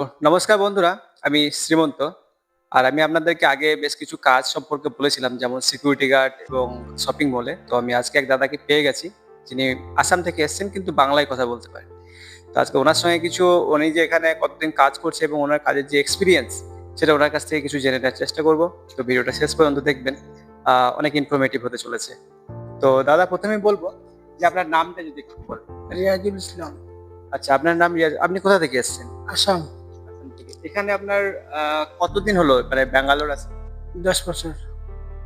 নমস্কার বন্ধুরা, আমি শ্রীমন্ত। আর আমি আপনাদেরকে আগে বেশ কিছু কাজ সম্পর্কে বলেছিলাম যেমন সিকিউরিটি গার্ড এবং শপিং মলে। তো আমি আজকে এক দাদাকে পেয়ে গেছি, যিনি আসাম থেকে এসেছেন কিন্তু বাংলায় কথা বলতে পারেন। তো আজকে ওনার সঙ্গে কিছু উনি যে এখানে কতদিন কাজ করছে এবং ওনার কাজের যে এক্সপেরিয়েন্স সেটা ওনার কাছ থেকে কিছু জেনে নেওয়ার চেষ্টা করব। তো ভিডিওটা শেষ পর্যন্ত দেখবেন। অনেক ইনফরমেটিভ হতে চলেছে। তো দাদা প্রথমেই বলব যে আপনার নামটা যদি একটু বলেন। রিয়াজুল ইসলাম, আচ্ছা, আপনার নাম রিয়াজ। আপনি কোথা থেকে এসেছেন? আসাম। আসাম থেকে। এখানে আপনার কতদিন হলো মানে ব্যাঙ্গালোর আছে? 10 বছর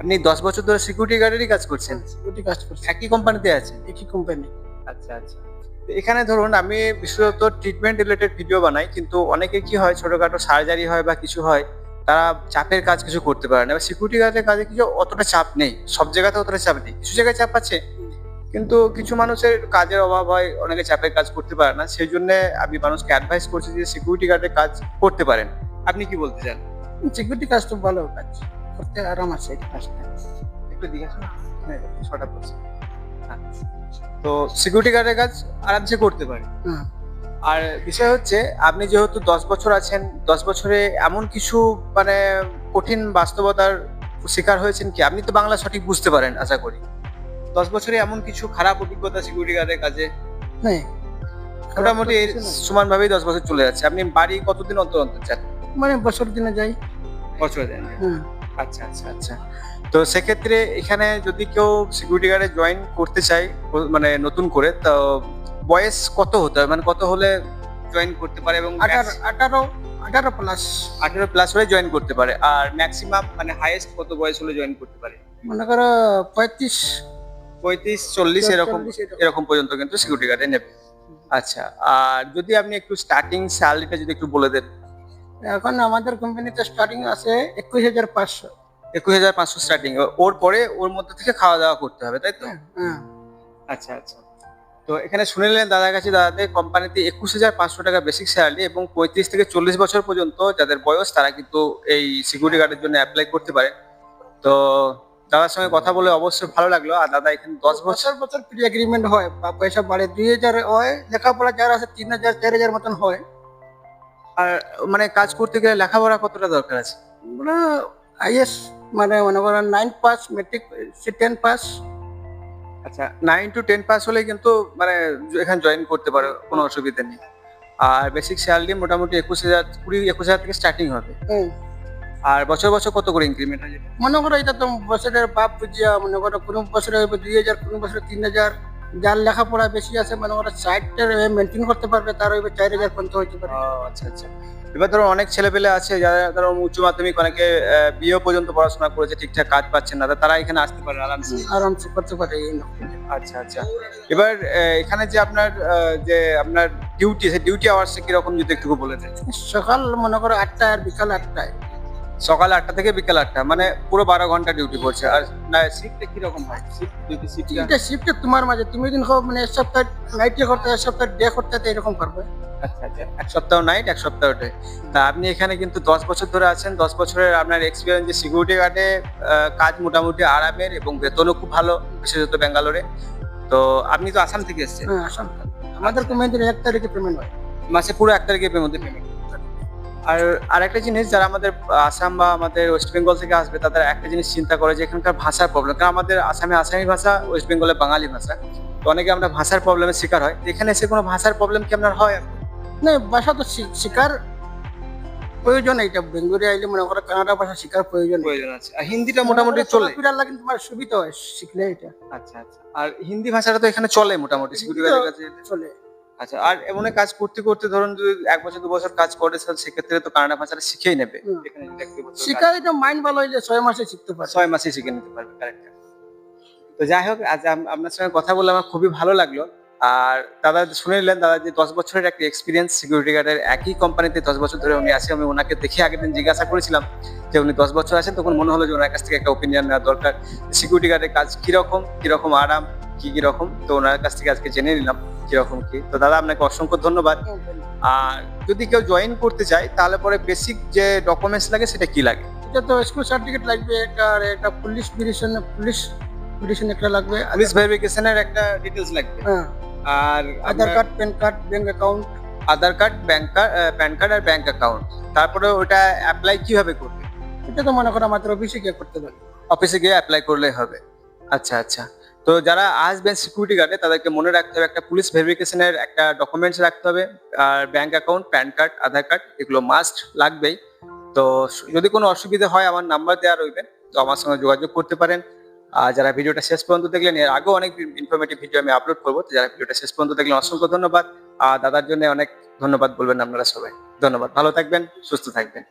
আপনি 10 বছর ধরে সিকিউরিটি গার্ডেরই কাজ করছেন? সিকিউরিটি কাজ করছি, একই কোম্পানিতে আছেন? একই কোম্পানি। আচ্ছা, আচ্ছা। তো এখানে ধরুন আমি বিশেষত ট্রিটমেন্ট রিলেটেড ভিডিও বানাই, কিন্তু অনেকে কি হয় ছোটখাটো সার্জারি হয় বা কিছু হয়, তারা চাপের কাজ কিছু করতে পারে না। এবার সিকিউরিটি গার্ডের কাজে কিছু অতটা চাপ নেই। সব জায়গাতে অতটা চাপ নেই। কিছু জায়গায় চাপ আছে, কিন্তু কিছু মানুষের কাজের অভাব হয়, অনেকে চাপের কাজ করতে পারে না। সেইজন্যে আমি মানুষকে অ্যাডভাইস করছি যে সিকিউরিটি গার্ডের কাজ করতে পারেন। আপনি কি বলতে চান? সিকিউরিটি কাজ তো ভালো কাজ, করতে আরাম আছে এই কাজটা। একটু জিজ্ঞাসা হ্যাঁ, ছটা প্রশ্ন। আচ্ছা। তো সিকিউরিটি গার্ডের কাজ আরামসে করতে পারে। হ্যাঁ, আর বিষয় হচ্ছে আপনি যেহেতু 10 বছর আছেন, 10 বছরে এমন কিছু মানে কঠিন বাস্তবতার শিকার হয়েছেন কি? আপনি তো বাংলা সঠিক বুঝতে পারেন আশা করি। 10 বছরে এমন কিছু খারাপ অভিজ্ঞতা সিকিউরিটি গার্ডের কাজে নেই মোটামুটি খারাপ তো কিছু নাই। সমানভাবেই 10 বছর চলে যাচ্ছে। আপনি বাড়ি কতদিন অন্তর অন্তর যান? মানে বছর দিনে যাই। বছরে যান? হ্যাঁ, আচ্ছা, আচ্ছা, আচ্ছা। তো সেক্ষেত্রে এখানে যদি কেউ সিকিউরিটি গার্ডে জয়েন করতে চায় হ্যাঁ। মানে নতুন করে, তো বয়স কত হতে হবে? মানে কত হলে জয়েন করতে পারে এবং 18 প্লাস 18 প্লাস হলে জয়েন করতে পারে। আর ম্যাক্সিমাম মানে হাইয়েস্ট কত বয়স হলে জয়েন করতে পারে? মনে করো 35 35-40 এরকম 40 এরকম। এরকম পর্যন্ত কিন্তু সিকিউরিটি গার্ডে নেবে। আচ্ছা, আর যদি আপনি একটু স্টার্টিং স্যালারিটা যদি একটু বলে দেন। এখন আমাদের কোম্পানিতে স্টার্টিং আছে 21,500। 21,500 স্টার্টিং। ওর পরে ওর মধ্যে থেকে খাওয়া দাওয়া করতে হবে, তাই তো? হ্যাঁ, আচ্ছা, আচ্ছা। তো এখানে শুনে নিলেন দাদার কাছে, দাদাদের কোম্পানিতে 21,500 টাকা বেসিক স্যালারি এবং 35 থেকে 40 বছর পর্যন্ত যাদের বয়স তারা কিন্তু এই সিকিউরিটি গার্ডের জন্য অ্যাপ্লাই করতে পারে। তো দাদার সঙ্গে কথা বলে অবশ্যই ভালো লাগলো। আর দাদা এখানে 10 বছর বছর বছর প্রি এগ্রিমেন্ট হয় বা পয়সা বাড়ে 2,000 হয়, লেখাপড়া যারা আছে 3,000 4,000 মতন হয়। আর মানে কাজ করতে গেলে লেখাপড়া কতটা দরকার আছে? আমরা আইএস মানে মনে করেন 9 পাস, মেট্রিক 10 পাস। আচ্ছা, 9 to 10 পাস হলে কিন্তু মানে এখানে জয়েন করতে পারো, কোনো অসুবিধা নেই। আর বেসিক স্যালারি মোটামুটি 21,000 থেকে স্টার্টিং হবে। আর বছর বছর কত করে ইনক্রিমেন্ট হয়? মনে করো এটা তো বছরের বাপ বুঝিয়া, মনে করো কোনো বছরে হইবে 2,000, কোনো বছরে 3,000। যার লেখাপড়া বেশি আছে মনে করো সাইটটা মেনটেন করতে পারবে, তার হইবে 4,000 পর্যন্ত হইতে পারে। ও আচ্ছা, আচ্ছা। এবার ধরো অনেক ছেলেপেলে আছে যারা ধরো উচ্চ মাধ্যমিক, অনেকে বিএ পর্যন্ত পড়াশোনা করেছে, ঠিকঠাক কাজ পাচ্ছেন না, তারা এখানে আসতে পারে আরামসে। আরামসে করতে পারে এই নকরি। আচ্ছা, আচ্ছা। এবার এখানে যে আপনার ডিউটি, সেই ডিউটি আওয়ার্স কিরকম যদি একটু বলে দেন। সকাল মনে করো 8টায় আর বিকাল 8টায়। সকাল 8টা থেকে বিকাল 8টা, মানে পুরো 12 ঘন্টা ডিউটি পড়ছে। আর না শিফটে কিরকম হয়? শিফট যদি শিফটটা এটা শিফটে তোমার মাঝে, তুমি দিন মানে এক সপ্তাহ নাইটে করতে, এক সপ্তাহ ডে করতে, তো এরকম পারবে। আচ্ছা, আচ্ছা। এক সপ্তাহ নাইট, এক সপ্তাহ ডে। তা আপনি এখানে কিন্তু 10 বছর ধরে আছেন। 10 বছরের আপনার এক্সপেরিয়েন্স যে সিকিউরিটি গার্ডে কাজ মোটামুটি আরামের এবং বেতনও খুব ভালো, বিশেষত ব্যাঙ্গালোরে। তো আপনি তো আসাম থেকে এসেছেন। হ্যাঁ, আসাম। আমাদের কোম্পানিতে 1 তারিখে পেমেন্ট হয়। মাসে পুরো 1 তারিখের মধ্যে পেমেন্ট। আর আরেকটা জিনিস, যারা আমাদের আসাম বা আমাদের ওয়েস্ট বেঙ্গল থেকে আসবে তাদের একটা জিনিস চিন্তা করে যে এখানকার ভাষার প্রবলেম। কারণ আমাদের আসামে আসামি ভাষা, ওয়েস্ট বেঙ্গলে বাঙালি ভাষা। তো অনেকে আমরা ভাষার প্রবলেমের শিকার হয়। তো এখানে এসে কোনো ভাষার প্রবলেম কি আপনার হয়? না, ভাষা তো শিকার প্রয়োজন। এইটা বেঙ্গলি আইলে মনে করো কানাডা ভাষা শিকার প্রয়োজন। প্রয়োজন আছে। আর হিন্দিটা মোটামুটি চলে। লাগে তোমার সুবিধা হয় শিখলে এটা। আচ্ছা, আচ্ছা। আর হিন্দি ভাষাটা তো এখানে চলে মোটামুটি সিকিউরিটি গার্ডের কাছে। চলে। আচ্ছা, আর এমন কাজ করতে করতে ধরুন যদি 1 বছর 2 বছর কাজ করে, সেক্ষেত্রে তো কানাডা ভাষাটা শিখেই নেবে। এখানে যদি 1 বছর শিকার এটা মাইন্ড ভালো হইলে 6 মাসে শিখতে পারে। 6 মাসে শিখে নিতে পারবে। কারেক্ট। তো যাই হোক, আজ আপনার সঙ্গে কথা বলে আমার খুবই ভালো লাগলো। আর দাদা শুনে নিলেন, দাদা যে 10 বছরের একটা এক্সপিরিয়েন্স সিকিউরিটি গার্ডের, একই কোম্পানিতে 10 বছর ধরে উনি আছে। আমি ওনাকে দেখে আগের দিন জিজ্ঞাসা করেছিলাম যে উনি 10 বছর আছেন, তখন মনে হলো যে ওনার কাছ থেকে একটা ওপিনিয়ন নেওয়া দরকার। সিকিউরিটি গার্ডের কাজ কিরকম আরাম, কি রকম। তো ওনার কাছ থেকে আজকে জেনে নিলাম কিরকম কি। তো দাদা আপনাকে অসংখ্য ধন্যবাদ। আর যদি কেউ জয়েন করতে চায় তাহলে পরে বেসিক যে ডকুমেন্টস লাগে সেটা কি লাগে? এটা তো স্কুল সার্টিফিকেট লাগবে, এটা আর এটা পুলিশ ভেরিফিকেশন একটা লাগবে, পুলিশ ভেরিফিকেশনের একটা ডিটেইলস লাগবে। হ্যাঁ, আর Aadhaar card, PAN card, bank account. Aadhaar card, PAN card আর ব্যাংক অ্যাকাউন্ট। তারপরে ওটা অ্যাপ্লাই কিভাবে করবে? এটা তো মনে করো আমাদের অফিসে গিয়ে করতে পারি। অফিসে গিয়ে অ্যাপ্লাই করলেই হবে। আচ্ছা, আচ্ছা। তো যারা আসবেন সিকিউরিটি গার্ডে তাদেরকে মনে রাখতে হবে একটা পুলিশ ভেরিফিকেশনের একটা ডকুমেন্টস রাখতে হবে। আর ব্যাংক অ্যাকাউন্ট, প্যান কার্ড, আধার কার্ড এগুলো মাস্ট লাগবেই। তো যদি কোনো অসুবিধা হয় আমার নাম্বার দেওয়া রইবে। তো আমার সঙ্গে যোগাযোগ করতে পারেন। আর যারা ভিডিওটা শেষ পর্যন্ত দেখলেন, এর আগেও অনেক ইনফরমেটিভ ভিডিও আমি আপলোড করব। তো যারা ভিডিওটা শেষ পর্যন্ত দেখলেন অসংখ্য ধন্যবাদ। আর দাদার জন্য অনেক ধন্যবাদ বলবেন আপনারা সবাই। ধন্যবাদ। ভালো থাকবেন, সুস্থ থাকবেন।